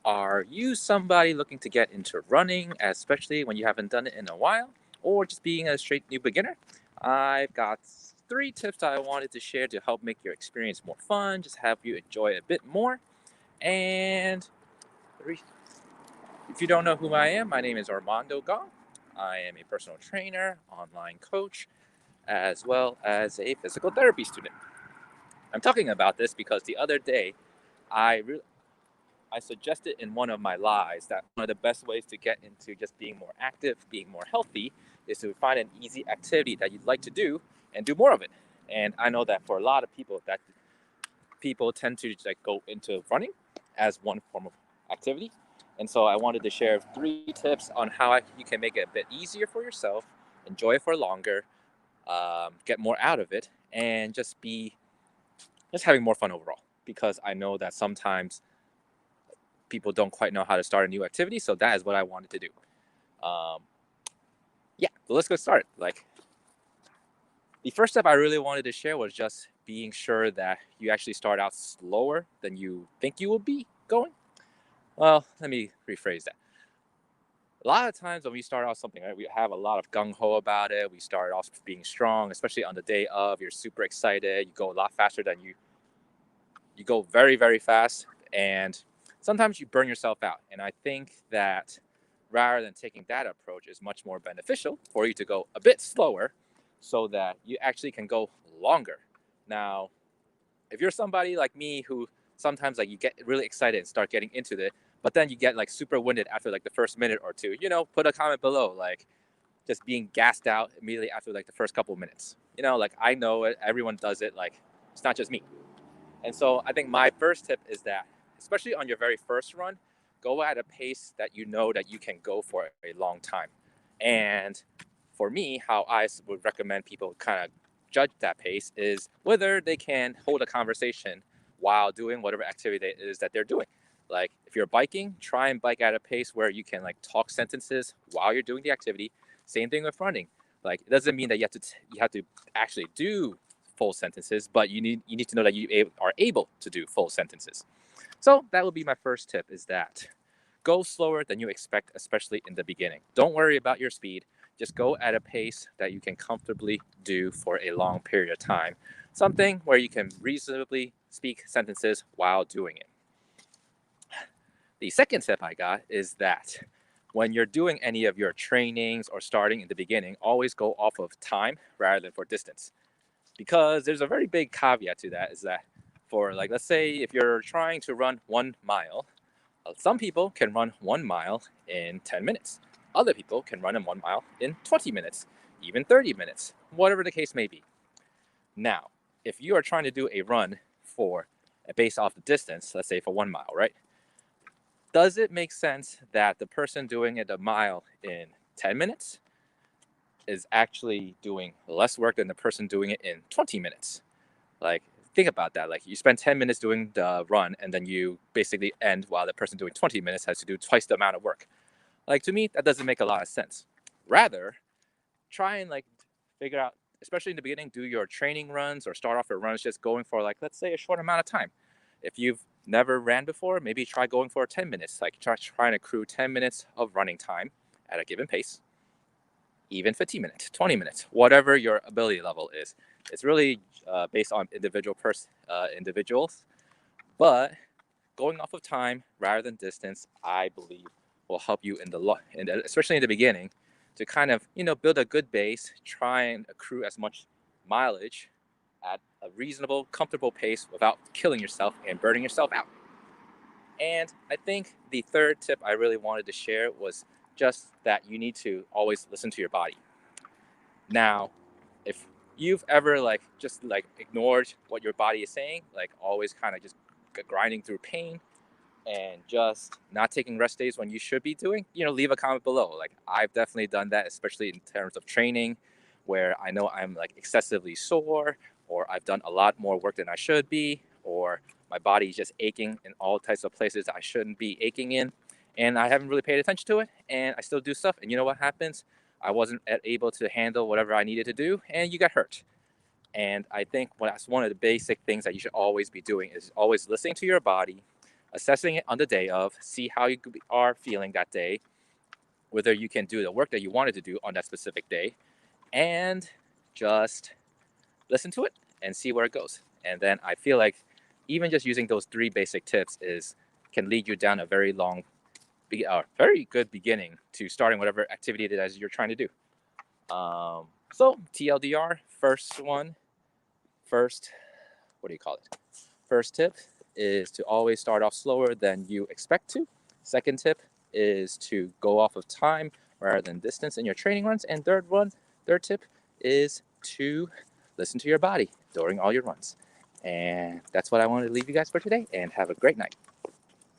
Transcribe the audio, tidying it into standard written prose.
Are you somebody looking to get into running, especially when you haven't done it in a while, or just being a straight new beginner? I've got three tips I wanted to share to help make your experience more fun, just have you enjoy it a bit more. And three- if you don't know who I am, my name is Armando Gong. I am a personal trainer, online coach, as well as a physical therapy student. I'm talking about this because the other day I re- I suggested in one of my lives that one of the best ways to get into just being more active, being more healthy, is to find an easy activity that you'd like to do and do more of it. And I know that for a lot of people, that people tend to like go into running as one form of activity. And so I wanted to share three tips on how you can make it a bit easier for yourself, enjoy it for longer, get more out of it, and just having more fun overall. Because I know that sometimes people don't quite know how to start a new activity. So that is what I wanted to do. Um, yeah, so let's get started. Like the first step I really wanted to share was just being sure that you actually start out slower than you think you will be going. Well, let me rephrase that. A lot of times when we start off something, right, we have a lot of gung ho about it. We start off being strong, especially on the day of. You're super excited. You go a lot faster than you go very, very fast. And sometimes you burn yourself out. And I think that rather than taking that approach is much more beneficial for you to go a bit slower so that you actually can go longer. Now, if you're somebody like me who sometimes like you get really excited and start getting into it, but then you get like super winded after like the first minute or two, put a comment below, like just being gassed out immediately after like the first couple of minutes. Like I know it, everyone does it, like it's not just me. And so I think my first tip is that, especially on your very first run, go at a pace that you know that you can go for a long time. And for me, how I would recommend people kind of judge that pace is whether they can hold a conversation while doing whatever activity it is that they're doing. Like if you're biking, try and bike at a pace where you can like talk sentences while you're doing the activity. Same thing with running. Like it doesn't mean that you have to actually do full sentences, but you need to know that you are able to do full sentences. So that would be my first tip: is that go slower than you expect, especially in the beginning. Don't worry about your speed. Just go at a pace that you can comfortably do for a long period of time. Something where you can reasonably speak sentences while doing it. The second tip I got is that when you're doing any of your trainings or starting in the beginning, always go off of time rather than for distance, because there's a very big caveat to that, is that for like let's say if you're trying to run 1 mile, some people can run 1 mile in 10 minutes, other people can run in 1 mile in 20 minutes, even 30 minutes, whatever the case may be. Now if you are trying to do a run for based off the distance, let's say for 1 mile, right, does it make sense that the person doing it a mile in 10 minutes is actually doing less work than the person doing it in 20 minutes? Like, think about that. Like, you spend 10 minutes doing the run, and then you basically end while the person doing 20 minutes has to do twice the amount of work. Like, to me, that doesn't make a lot of sense. Rather, try and like figure out, especially in the beginning, do your training runs or start off your runs just going for like, let's say, a short amount of time. If you've never ran before, maybe try going for 10 minutes. Like, try trying to accrue 10 minutes of running time at a given pace, even 15 minutes, 20 minutes, whatever your ability level is. It's really based on individuals, but going off of time rather than distance, I believe, will help you and especially in the beginning, to kind of build a good base, try and accrue as much mileage at a reasonable, comfortable pace without killing yourself and burning yourself out. And I think the third tip I really wanted to share was just that you need to always listen to your body. Now, if you've ever like just like ignored what your body is saying, like always kind of just grinding through pain and just not taking rest days when you should be doing, leave a comment below. Like I've definitely done that, especially in terms of training, where I know I'm like excessively sore, or I've done a lot more work than I should be, or my body is just aching in all types of places I shouldn't be aching in, and I haven't really paid attention to it, and I still do stuff, and you know what happens? I wasn't able to handle whatever I needed to do, and you got hurt. And I think that's one of the basic things that you should always be doing, is always listening to your body, assessing it on the day of, see how you are feeling that day, whether you can do the work that you wanted to do on that specific day, and just listen to it and see where it goes. And then I feel like even just using those 3 basic tips can lead you down a very very good beginning to starting whatever activity it is you're trying to do. So TLDR, what do you call it? First tip is to always start off slower than you expect to. Second tip is to go off of time rather than distance in your training runs. And third tip is to listen to your body during all your runs. And that's what I wanted to leave you guys for today, and have a great night.